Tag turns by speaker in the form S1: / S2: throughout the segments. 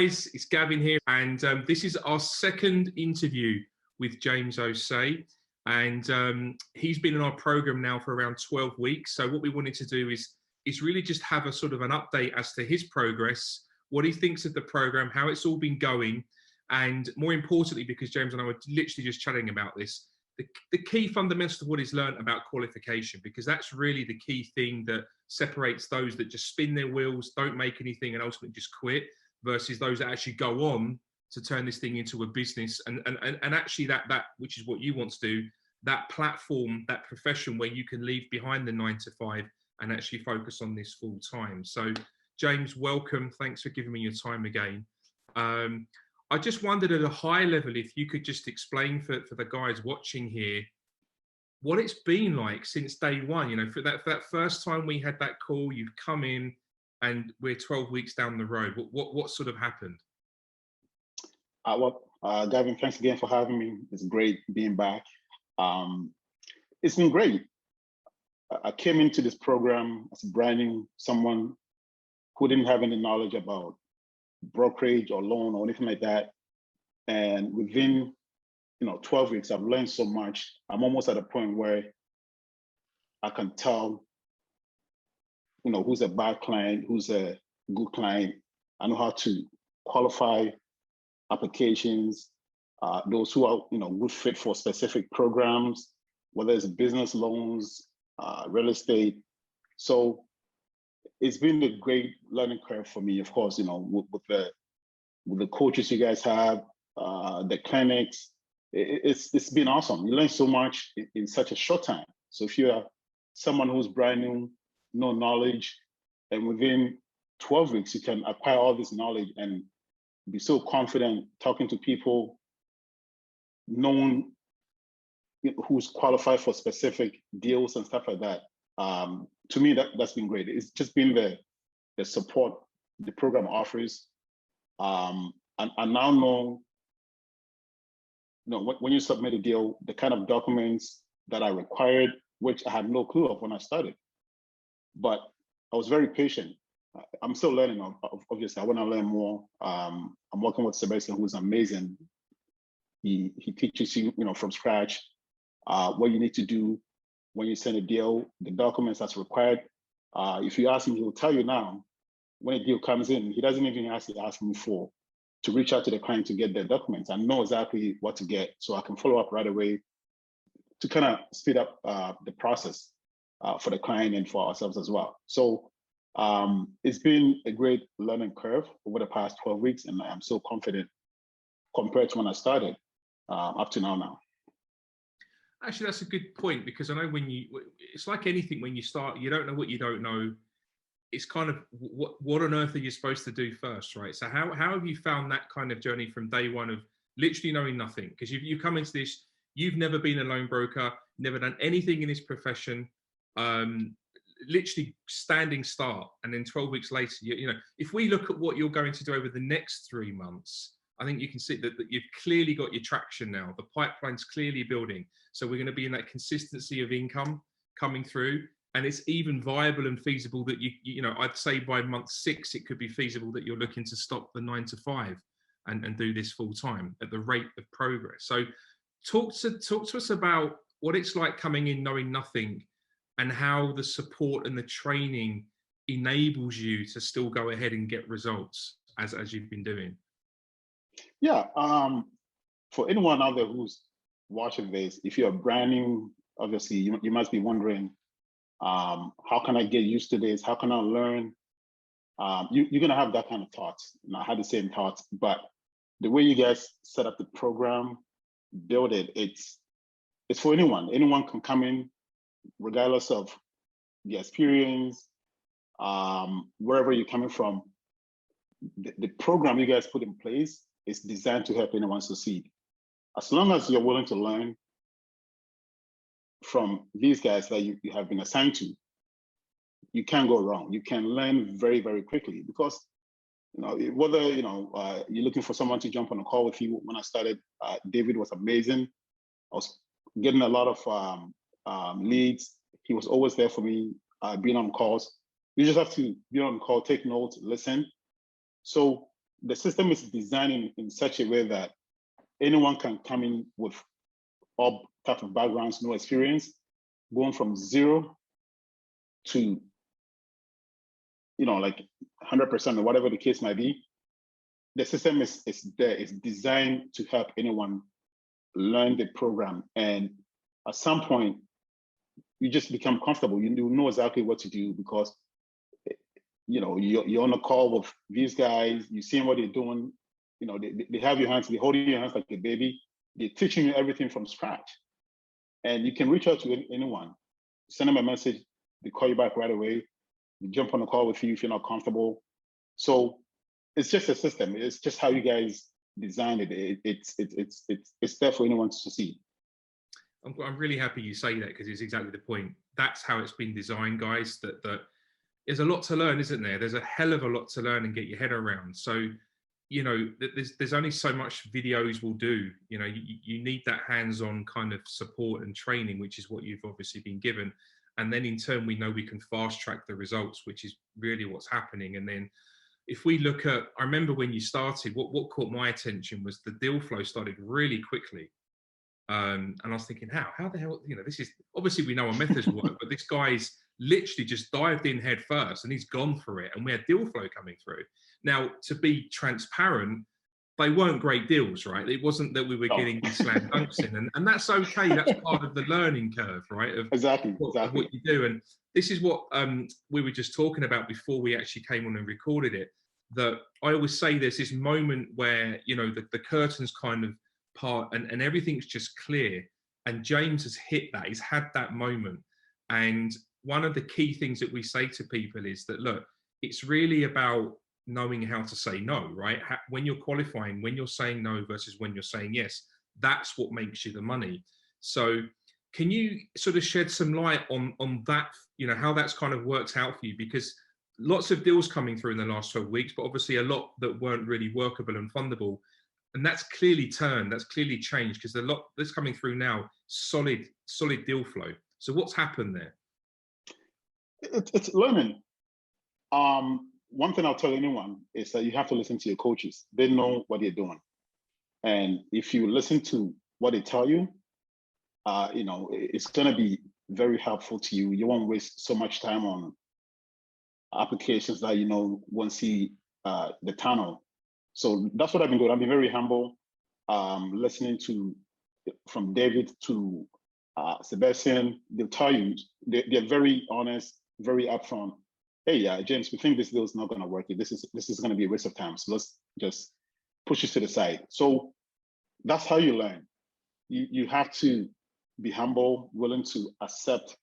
S1: guys, it's Gavin here, and this is our second interview with James Osei, and he's been in our program now for around 12 weeks. So what we wanted to do is really just have a sort of an update as to his progress, what he thinks of the program, how it's all been going, and more importantly, because James and I were literally just chatting about this, the key fundamentals of what he's learned about qualification, because that's really the key thing that separates those that just spin their wheels, don't make anything, and ultimately just quit, versus those that actually go on to turn this thing into a business and actually that which is what you want to do, that platform, that profession where you can leave behind the 9 to 5 and actually focus on this full time. So James, welcome. Thanks for giving me your time again. I just wondered at a high level if you could just explain for the guys watching here what it's been like since day one. You know, for that first time we had that call, you've come in and we're 12 weeks down the road. What sort of happened?
S2: Gavin, thanks again for having me. It's great being back. It's been great. I came into this program as someone who didn't have any knowledge about brokerage or loan or anything like that. And within 12 weeks, I've learned so much. I'm almost at a point where I can tell who's a bad client, who's a good client. I know how to qualify applications, those who are good fit for specific programs, whether it's business loans, real estate. So it's been a great learning curve for me, of course, with the coaches you guys have, the clinics. It's been awesome. You learn so much in such a short time. So if you're someone who's brand new, no knowledge, and within 12 weeks, you can acquire all this knowledge and be so confident talking to people, knowing who's qualified for specific deals and stuff like that. To me, that's been great. It's just been the support the program offers. And I now know, when you submit a deal, the kind of documents that are required, which I had no clue of when I started. But I was very patient. I'm still learning, obviously. I want to learn more. I'm working with Sebastian, who's amazing. He teaches you, from scratch, what you need to do when you send a deal, the documents that's required. If you ask him, he'll tell you now. When a deal comes in, he doesn't even ask me to reach out to the client to get their documents. I know exactly what to get, so I can follow up right away to kind of speed up the process for the client and for ourselves as well. So it's been a great learning curve over the past 12 weeks, and I'm so confident compared to when I started up to now.
S1: Actually, that's a good point, because I know it's like anything, when you start, you don't know what you don't know. It's kind of what on earth are you supposed to do first, right? So how have you found that kind of journey from day one of literally knowing nothing? Because you come into this, you've never been a loan broker, never done anything in this profession, literally standing start, and then 12 weeks later, if we look at what you're going to do over the next 3 months, I think you can see that you've clearly got your traction now. The pipeline's clearly building. So we're going to be in that consistency of income coming through. And it's even viable and feasible that I'd say by month 6, it could be feasible that you're looking to stop the 9 to 5 and do this full time at the rate of progress. So talk to us about what it's like coming in knowing nothing, and how the support and the training enables you to still go ahead and get results as you've been doing.
S2: Yeah, for anyone out there who's watching this, if you're brand new, obviously you must be wondering, how can I get used to this? How can I learn? You're gonna have that kind of thoughts. And I had the same thoughts, but the way you guys set up the program, build it, it's for anyone. Anyone can come in, regardless of the experience, wherever you're coming from. The program you guys put in place is designed to help anyone succeed. As long as you're willing to learn from these guys that you have been assigned to, you can't go wrong. You can learn very, very quickly, because whether you're looking for someone to jump on a call with you. When I started, David was amazing. I was getting a lot of leads. He was always there for me, being on calls. You just have to be on call, take notes, listen. So the system is designed in such a way that anyone can come in with all type of backgrounds, no experience, going from 0 to, like 100% or whatever the case might be. The system is there. It's designed to help anyone learn the program. And at some point, you just become comfortable. You know exactly what to do because, you're on a call with these guys, you're seeing what they're doing. They have your hands, they're holding your hands like a baby. They're teaching you everything from scratch. And you can reach out to anyone, send them a message, they call you back right away. They jump on a call with you if you're not comfortable. So it's just a system. It's just how you guys designed it. It's there for anyone to see.
S1: I'm really happy you say that because it's exactly the point. That's how it's been designed, guys. That there's a lot to learn, isn't there? There's a hell of a lot to learn and get your head around. So, there's only so much videos will do. You need that hands-on kind of support and training, which is what you've obviously been given. And then in turn, we know we can fast track the results, which is really what's happening. And then if we look at, I remember when you started, what caught my attention was the deal flow started really quickly. And I was thinking, how the hell, this is, obviously we know our methods work, but this guy's literally just dived in head first and he's gone for it. And we had deal flow coming through. Now, to be transparent, they weren't great deals, right? It wasn't that we were getting these slam dunks in, and that's okay. That's part of the learning curve, right? Of
S2: exactly
S1: what you do. And this is what we were just talking about before we actually came on and recorded it. That I always say there's this moment where, the curtains kind of part and everything's just clear. And James has hit that. He's had that moment. And one of the key things that we say to people is that, look, it's really about knowing how to say no, right? When you're qualifying, when you're saying no versus when you're saying yes, that's what makes you the money. So can you sort of shed some light on that, how that's kind of worked out for you? Because lots of deals coming through in the last 12 weeks, but obviously a lot that weren't really workable and fundable. And that's clearly turned, that's clearly changed because a lot that's coming through now, solid deal flow. So what's happened there?
S2: It's learning. One thing I'll tell anyone is that you have to listen to your coaches. They know what they're doing. And if you listen to what they tell you, it's going to be very helpful to you. You won't waste so much time on applications that, won't see the tunnel. So that's what I've been doing. I've been very humble, listening to from David to Sebastian. They'll tell you, they're very honest, very upfront. Hey, James, we think this deal is not going to work. This is going to be a waste of time. So let's just push it to the side. So that's how you learn. You have to be humble, willing to accept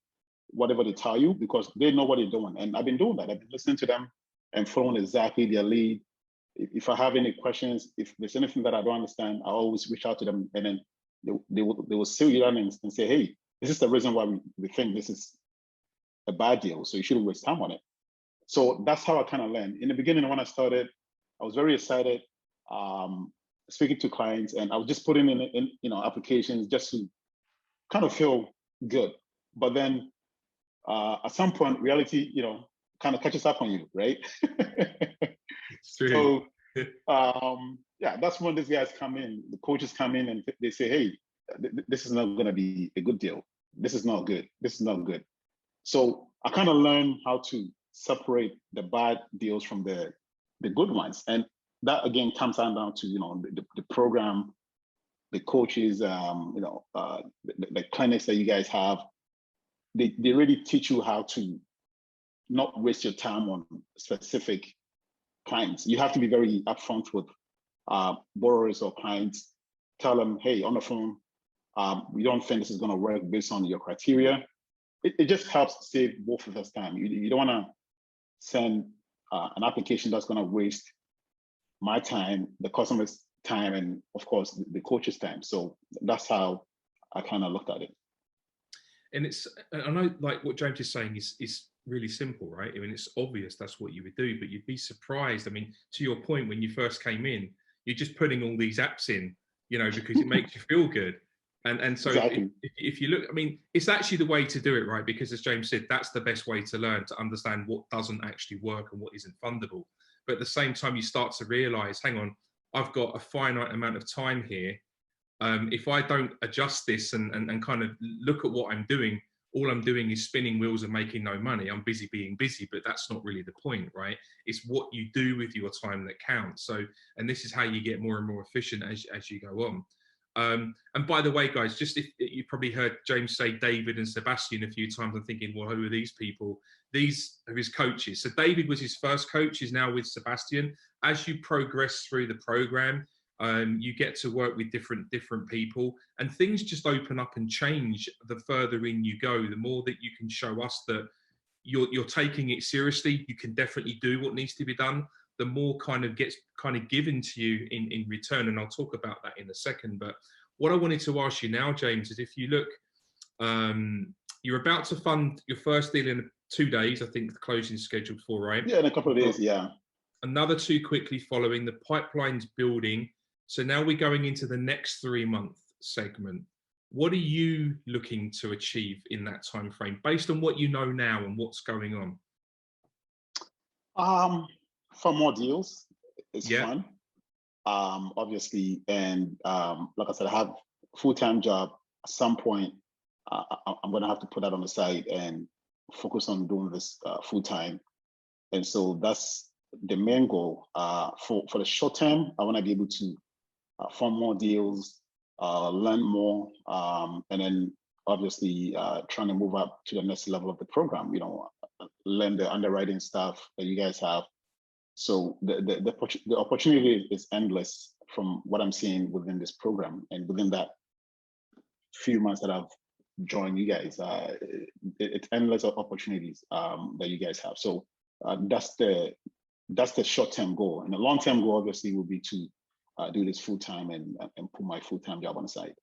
S2: whatever they tell you because they know what they're doing. And I've been doing that. I've been listening to them and following exactly their lead. If I have any questions, if there's anything that I don't understand, I always reach out to them, and then they will seal you down and say, hey, this is the reason why we think this is a bad deal, so you shouldn't waste time on it. So that's how I kind of learned. In the beginning, when I started, I was very excited, speaking to clients, and I was just putting in applications just to kind of feel good. But then at some point, reality, kind of catches up on you, right? So that's when these guys come in, the coaches come in and they say, hey, this is not going to be a good deal. This is not good. This is not good. So I kind of learned how to separate the bad deals from the good ones. And that again comes down to, the program, the coaches, the clinics that you guys have. They really teach you how to not waste your time on specific clients. You have to be very upfront with borrowers or clients. Tell them, hey, on the phone, we don't think this is going to work based on your criteria. It just helps save both of us time. You don't want to send an application that's going to waste my time, the customer's time, and of course the coach's time. So that's how I kind of looked at it.
S1: And I know like what James is saying is really simple, right? I mean, it's obvious that's what you would do, but you'd be surprised. I mean, to your point, when you first came in, you're just putting all these apps in, because it makes you feel good. And so exactly. if you look, I mean, it's actually the way to do it, right? Because as James said, that's the best way to learn, to understand what doesn't actually work and what isn't fundable. But at the same time, you start to realize, hang on, I've got a finite amount of time here. If I don't adjust this and kind of look at what I'm doing, all I'm doing is spinning wheels and making no money. I'm busy being busy, but that's not really the point, right? It's what you do with your time that counts. So, and this is how you get more and more efficient as you go on. And by the way, guys, just if you probably heard James say David and Sebastian a few times, I'm thinking, well, who are these people? These are his coaches. So David was his first coach, he's now with Sebastian. As you progress through the program, you get to work with different people, and things just open up and change the further in you go. The more that you can show us that you're taking it seriously, you can definitely do what needs to be done, the more kind of gets kind of given to you in return. And I'll talk about that in a second. But what I wanted to ask you now, James, is if you look, you're about to fund your first deal in 2 days. I think the closing is scheduled for, right?
S2: Yeah, in a couple of days, yeah.
S1: Another 2 quickly following. The pipeline's building. So now we're going into the next 3-month segment. What are you looking to achieve in that time frame, based on what you know now and what's going
S2: on? For more deals, it's fun. Obviously, and like I said, I have a full-time job. At some point, I'm going to have to put that on the side and focus on doing this full-time. And so that's the main goal. For the short term, I want to be able to form more deals, learn more, and then obviously trying to move up to the next level of the program, learn the underwriting stuff that you guys have. So the opportunity is endless from what I'm seeing within this program, and within that few months that I've joined you guys, it's endless of opportunities that you guys have. So that's the short-term goal, and the long-term goal obviously will be to do this full-time and put my full-time job on the side.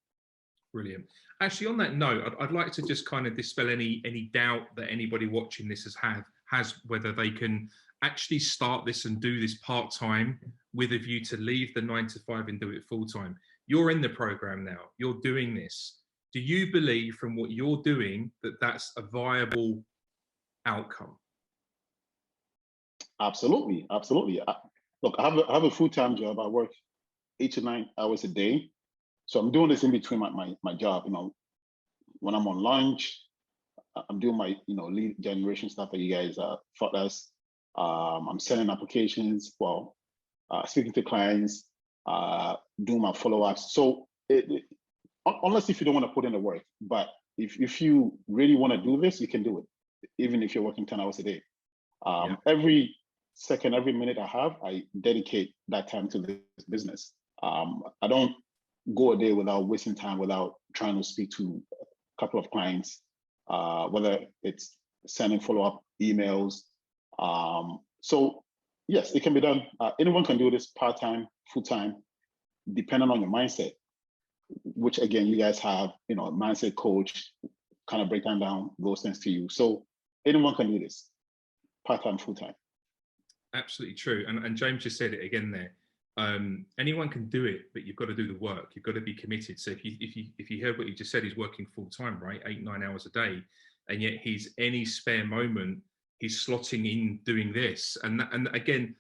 S1: Brilliant. Actually, on that note, I'd like to just kind of dispel any doubt that anybody watching this has whether they can actually start this and do this part-time with a view to leave the 9 to 5 and do it full-time. You're in the program now, you're doing this. Do you believe from what you're doing that that's a viable outcome?
S2: Absolutely, absolutely. Look, I have a full-time job. I work 8 to 9 hours a day. So I'm doing this in between my job. When I'm on lunch, I'm doing my lead generation stuff that you guys taught us. I'm sending applications, speaking to clients, doing my follow-ups. So unless if you don't want to put in the work, but if you really want to do this, you can do it, even if you're working 10 hours a day. Every second, every minute I have, I dedicate that time to this business. I don't go a day without wasting time, without trying to speak to a couple of clients, whether it's sending follow-up emails. So yes, it can be done. Anyone can do this part-time, full-time, depending on your mindset, which again, you guys have, a mindset coach, kind of break down those things to you. So anyone can do this, part-time, full-time.
S1: Absolutely true. And James just said it again there. Anyone can do it, but you've got to do the work. You've got to be committed. So if you heard what you just said, he's working full-time, right? 8-9 hours a day. And yet he's any spare moment, he's slotting in doing this. And again,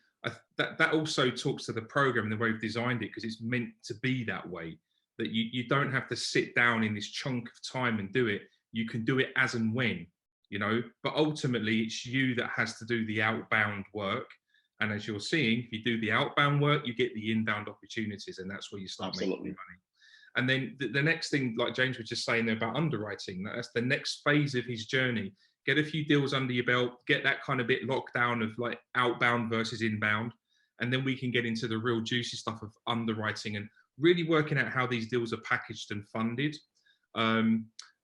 S1: that also talks to the program and the way we've designed it, because it's meant to be that way, that you don't have to sit down in this chunk of time and do it. You can do it as and when, but ultimately it's you that has to do the outbound work. And as you're seeing, if you do the outbound work, you get the inbound opportunities, and that's where you start making money. And then the next thing, like James was just saying there about underwriting, that's the next phase of his journey. Get a few deals under your belt, get that kind of bit locked down of like outbound versus inbound. And then we can get into the real juicy stuff of underwriting and really working out how these deals are packaged and funded.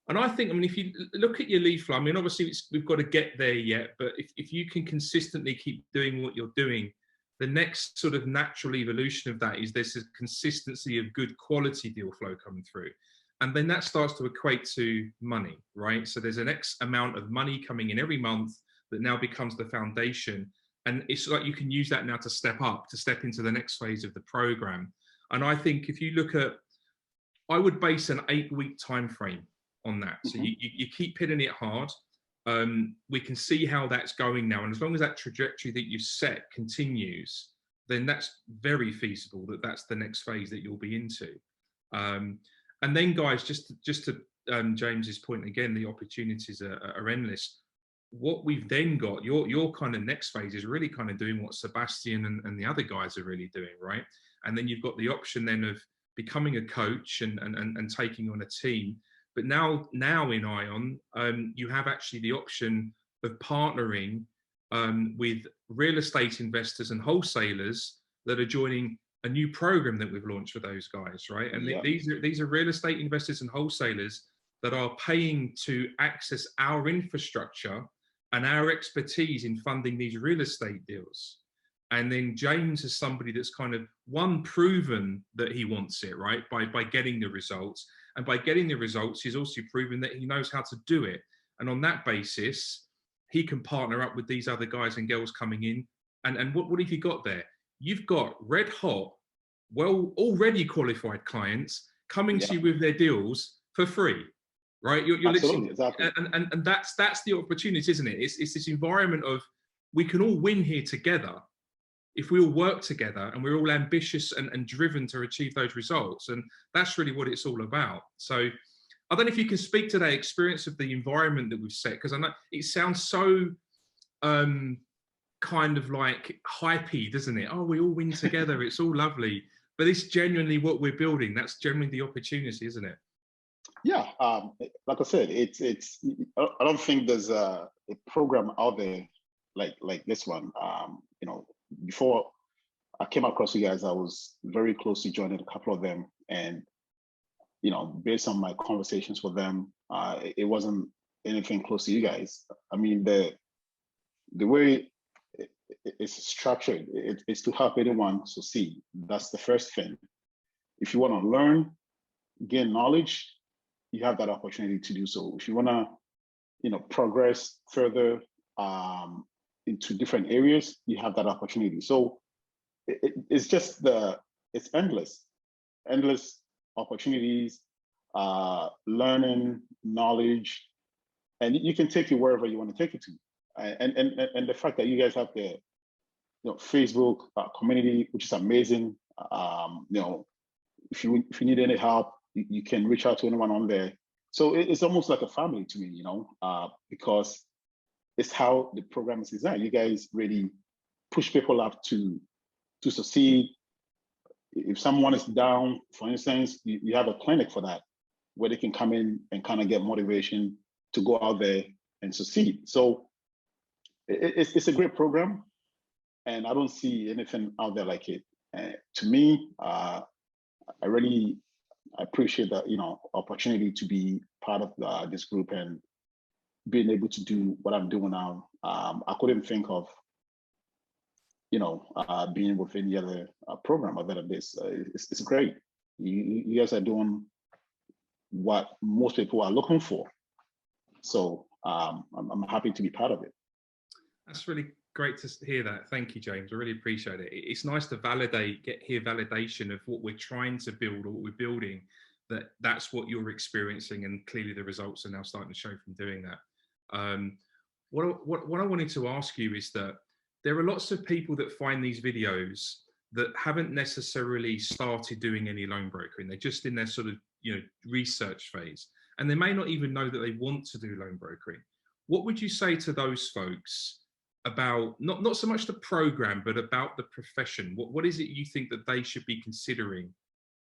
S1: And I think, if you look at your lead flow, obviously we've got to get there yet, but if you can consistently keep doing what you're doing, the next sort of natural evolution of that is there's a consistency of good quality deal flow coming through. And then that starts to equate to money, right? So there's an X amount of money coming in every month that now becomes the foundation. And it's like you can use that now to step into the next phase of the program. And I think if you look at, I would base an 8-week time frame on that. So you keep hitting it hard. we can see how that's going now. And as long as that trajectory that you've set continues, then that's very feasible that that's the next phase that you'll be into. And then, guys, just to James's point again, the opportunities are endless. What we've then got, your kind of next phase is really kind of doing what Sebastian and the other guys are really doing, right? And then you've got the option then of becoming a coach and taking on a team. But now in Ion, you have actually the option of partnering with real estate investors and wholesalers that are joining a new program that we've launched for those guys, right? And these are real estate investors and wholesalers that are paying to access our infrastructure and our expertise in funding these real estate deals. And then James is somebody that's kind of proven that he wants it, right? By getting the results. And by getting the results, he's also proven that he knows how to do it. And on that basis, he can partner up with these other guys and girls coming in. And what have you got there? You've got red hot, well, already qualified clients coming to you with their deals for free, right? You're
S2: Absolutely,
S1: literally,
S2: exactly.
S1: And that's the opportunity, isn't it? It's this environment of we can all win here together if we all work together and we're all ambitious and driven to achieve those results. And that's really what it's all about. So I don't know if you can speak to that experience of the environment that we've set, because I know it sounds so kind of like hypey, doesn't it? Oh, we all win together. It's all lovely. But it's genuinely what we're building. That's generally the opportunity, isn't it?
S2: Yeah, like I said, it's. I don't think there's a program out there like this one. You know, before I came across you guys, I was very close to joining a couple of them, and you know, based on my conversations with them, it wasn't anything close to you guys. I mean, the way it's structured, it's to help anyone succeed. That's the first thing. If you want to learn, gain knowledge, you have that opportunity to do so. If you want to, you know, progress further into different areas, you have that opportunity. So it's just it's endless opportunities, learning, knowledge, and you can take it wherever you want to take it to. And the fact that you guys have the Facebook community, which is amazing. You know, if you need any help, you can reach out to anyone on there. So it's almost like a family to me, you know, because it's how the program is designed. You guys really push people up to succeed. If someone is down, for instance, you have a clinic for that, where they can come in and kind of get motivation to go out there and succeed. So it's a great program, and I don't see anything out there like it. To me, I really appreciate that, you know, opportunity to be part of this group and being able to do what I'm doing now. I couldn't think of, you know, being with any other program other than this. It's great. You guys are doing what most people are looking for. So I'm happy to be part of it.
S1: That's really great to hear that. Thank you, James. I really appreciate it. It's nice to hear validation of what we're trying to build or what we're building, that's what you're experiencing, and clearly the results are now starting to show from doing that. What I wanted to ask you is that there are lots of people that find these videos that haven't necessarily started doing any loan brokering. They're just in their sort of, you know, research phase, and they may not even know that they want to do loan brokering. What would you say to those folks about not so much the program, but about the profession? What is it you think that they should be considering?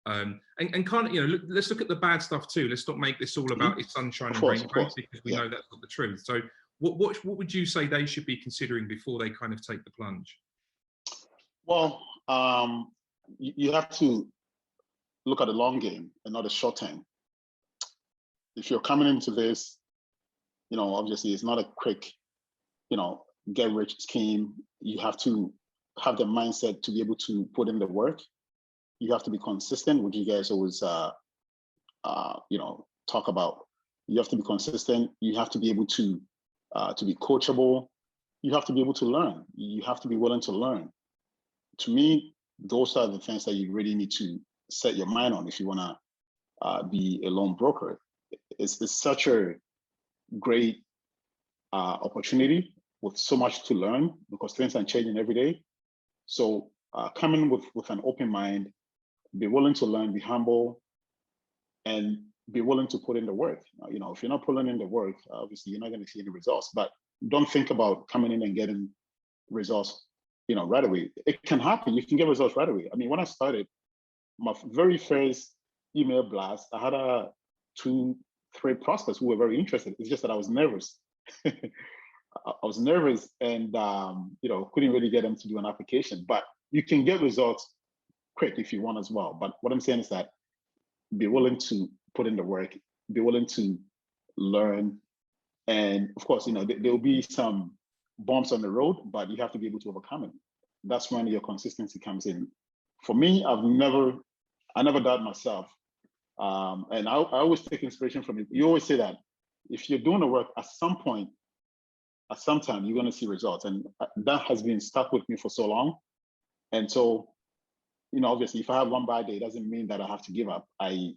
S1: And kind of, you know, let's look at the bad stuff too. Let's not make this all about it's sunshine and rainbows, because we know that's not the truth. So what would you say they should be considering before they kind of take the plunge?
S2: Well, you have to look at the long game and not the short term. If you're coming into this, you know, obviously it's not a quick, you know, get rich scheme. You have to have the mindset to be able to put in the work. You have to be consistent, which you guys always, you know, talk about. You have to be consistent. You have to be able to be coachable. You have to be able to learn. You have to be willing to learn. To me, those are the things that you really need to set your mind on if you want to be a loan broker. It's such a great opportunity with so much to learn because things are changing every day. So coming with an open mind, be willing to learn, be humble, and be willing to put in the work. You know, if you're not putting in the work, obviously you're not going to see any results. But don't think about coming in and getting results, you know, right away. It can happen. You can get results right away. I mean, when I started my very first email blast, I had 2-3 prospects who were very interested. It's just that I was nervous. I was nervous and you know, couldn't really get them to do an application. But you can get results quick if you want as well. But what I'm saying is that be willing to put in the work, be willing to learn. And of course, you know, there will be some bumps on the road, but you have to be able to overcome it. That's when your consistency comes in. For me, I never doubt myself. And I always take inspiration from you. You always say that if you're doing the work, at some point, at some time, you're going to see results. And that has been stuck with me for so long. And so, you know, obviously, if I have one bad day, it doesn't mean that I have to give up. I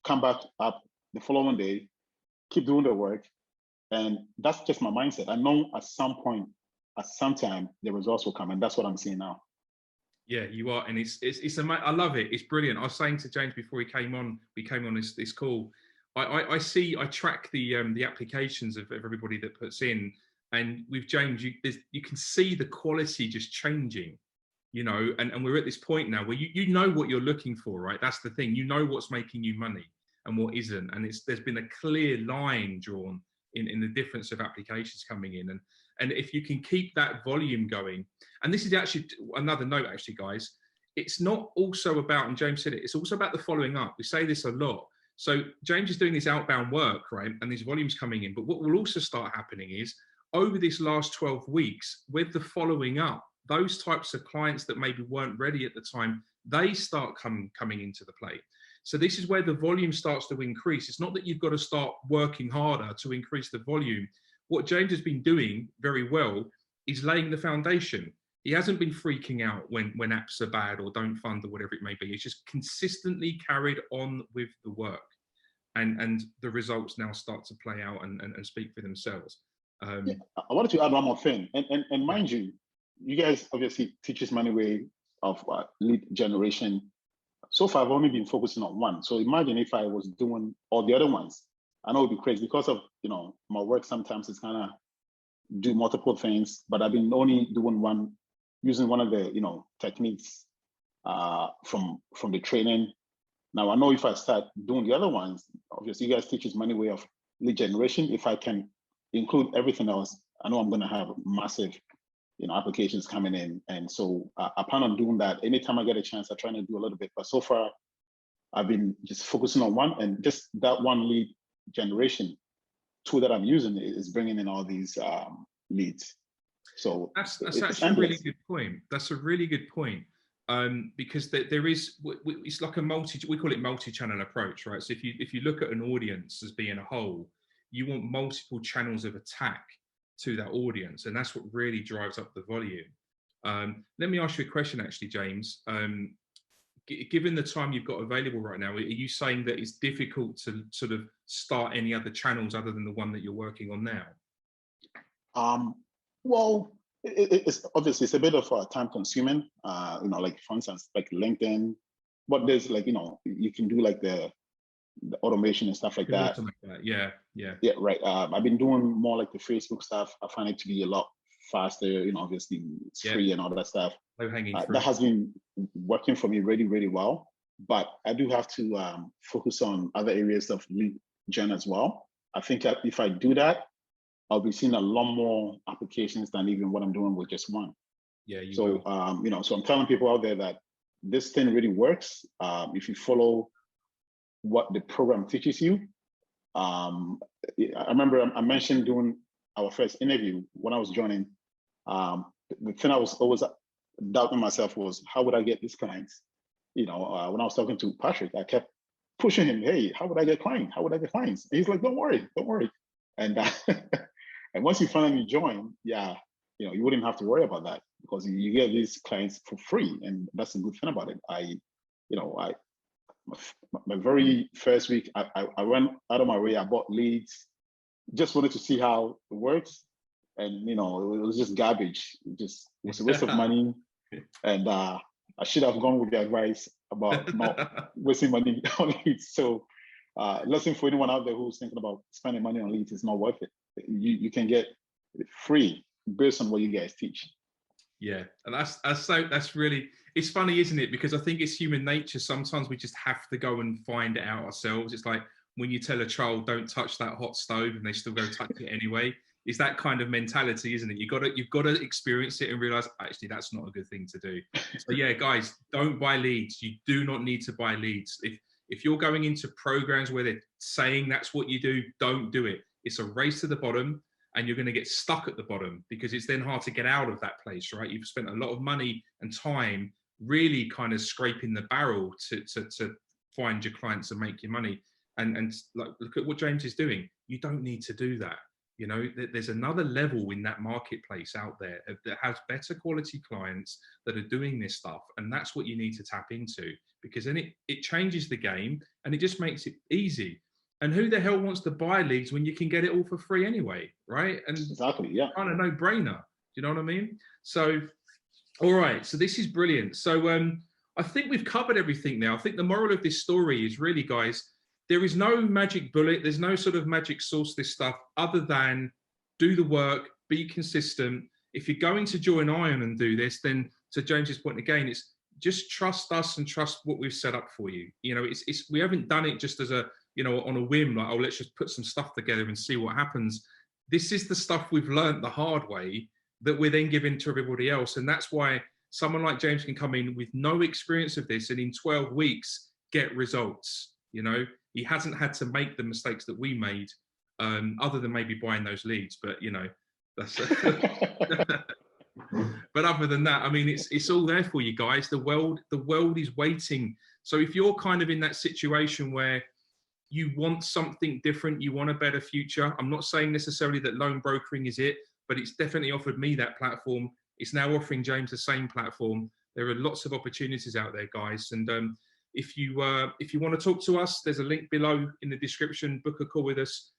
S2: come back up the following day, keep doing the work. And that's just my mindset. I know at some point, at some time, the results will come. And that's what I'm seeing now.
S1: Yeah, you are. And it's I love it. It's brilliant. I was saying to James before we came on this call, I track the applications of everybody that puts in. And with James, you can see the quality just changing. You know, and we're at this point now where you know what you're looking for, right? That's the thing. You know what's making you money and what isn't. And there's been a clear line drawn in the difference of applications coming in. And if you can keep that volume going, and this is actually another note, actually, guys, it's not also about, and James said it, it's also about the following up. We say this a lot. So James is doing this outbound work, right? And these volumes coming in. But what will also start happening is over this last 12 weeks, with the following up, those types of clients that maybe weren't ready at the time, they start coming into the play. So this is where the volume starts to increase. It's not that you've got to start working harder to increase the volume. What James has been doing very well is laying the foundation. He hasn't been freaking out when apps are bad or don't fund or whatever it may be. He's just consistently carried on with the work. And the results now start to play out and speak for themselves.
S2: Yeah, I wanted to add one more thing. And mind you, you guys obviously teach this money way of lead generation. So far, I've only been focusing on one. So imagine if I was doing all the other ones. I know it'd be crazy because of, you know, my work sometimes it's kind of do multiple things, but I've been only doing one, using one of the, you know, techniques from the training. Now I know if I start doing the other ones, obviously you guys teach this money way of lead generation. If I can include everything else, I know I'm going to have massive, you know, applications coming in. And so I plan on doing that. Anytime I get a chance, I try to do a little bit. But so far, I've been just focusing on one, and just that one lead generation tool that I'm using is bringing in all these leads. So
S1: that's actually a really good point. That's a really good point. Because there is, it's like we call it multi-channel approach, right? So if you look at an audience as being a whole, you want multiple channels of attack to that audience, and that's what really drives up the volume. Let me ask you a question, actually, James. Given the time you've got available right now, are you saying that it's difficult to sort of start any other channels other than the one that you're working on now?
S2: Well, it's obviously it's a bit of time consuming. You know, like for instance, like LinkedIn, but there's like, you know, you can do like the automation and stuff like that.
S1: Yeah,
S2: right. I've been doing more like the Facebook stuff. I find it to be a lot faster. You know, obviously it's free and all that stuff. That has been working for me really, really well. But I do have to focus on other areas of lead gen as well. I think if I do that, I'll be seeing a lot more applications than even what I'm doing with just one.
S1: Yeah.
S2: So you know, so I'm telling people out there that this thing really works if you follow what the program teaches you. I remember I mentioned during our first interview when I was joining, the thing I was always doubting myself was, how would I get these clients? You know, when I was talking to Patrick, I kept pushing him, hey, how would I get clients? How would I get clients? And he's like, don't worry. And and once you finally join, yeah, you know, you wouldn't have to worry about that because you get these clients for free. And that's the good thing about it. My very first week, I went out of my way. I bought leads. just wanted to see how it works. And, it was just garbage. It was a waste of money. And I should have gone with the advice about not wasting money on leads. So lesson for anyone out there who's thinking about spending money on leads, is not worth it. You can get it free based on what you guys teach.
S1: Yeah, and that's really, it's funny, isn't it? Because I think it's human nature. Sometimes we just have to go and find it out ourselves. It's like when you tell a child, don't touch that hot stove, and they still go touch it anyway. It's that kind of mentality, isn't it? You've got to experience it and realize, actually, that's not a good thing to do. So yeah, guys, don't buy leads. You do not need to buy leads. If you're going into programs where they're saying that's what you do, don't do it. It's a race to the bottom, and you're going to get stuck at the bottom, because it's then hard to get out of that place, right? You've spent a lot of money and time really kind of scraping the barrel to find your clients and make your money. And like, look at what James is doing. You don't need to do that. There's another level in that marketplace out there that has better quality clients that are doing this stuff. And that's what you need to tap into, because then it changes the game and it just makes it easy. And who the hell wants to buy leads when you can get it all for free anyway, right? And
S2: exactly, yeah,
S1: kind of no-brainer. Do you know what I mean? So, all right, so this is brilliant. So I think we've covered everything now. I think the moral of this story is really, guys, there is no magic bullet. There's no sort of magic sauce, this stuff, other than do the work, be consistent. If you're going to join Ion and do this, then to James's point again, it's just trust us and trust what we've set up for you. We haven't done it just as a, on a whim, like, oh, let's just put some stuff together and see what happens. This is the stuff we've learned the hard way that we're then giving to everybody else. And that's why someone like James can come in with no experience of this and in 12 weeks get results. He hasn't had to make the mistakes that we made, other than maybe buying those leads. But, that's... But other than that, I mean, it's all there for you guys. The world is waiting. So if you're kind of in that situation where you want something different, you want a better future, I'm not saying necessarily that loan brokering is it, but it's definitely offered me that platform. It's now offering James the same platform. There are lots of opportunities out there, guys. And if you want to talk to us, there's a link below in the description. Book a call with us.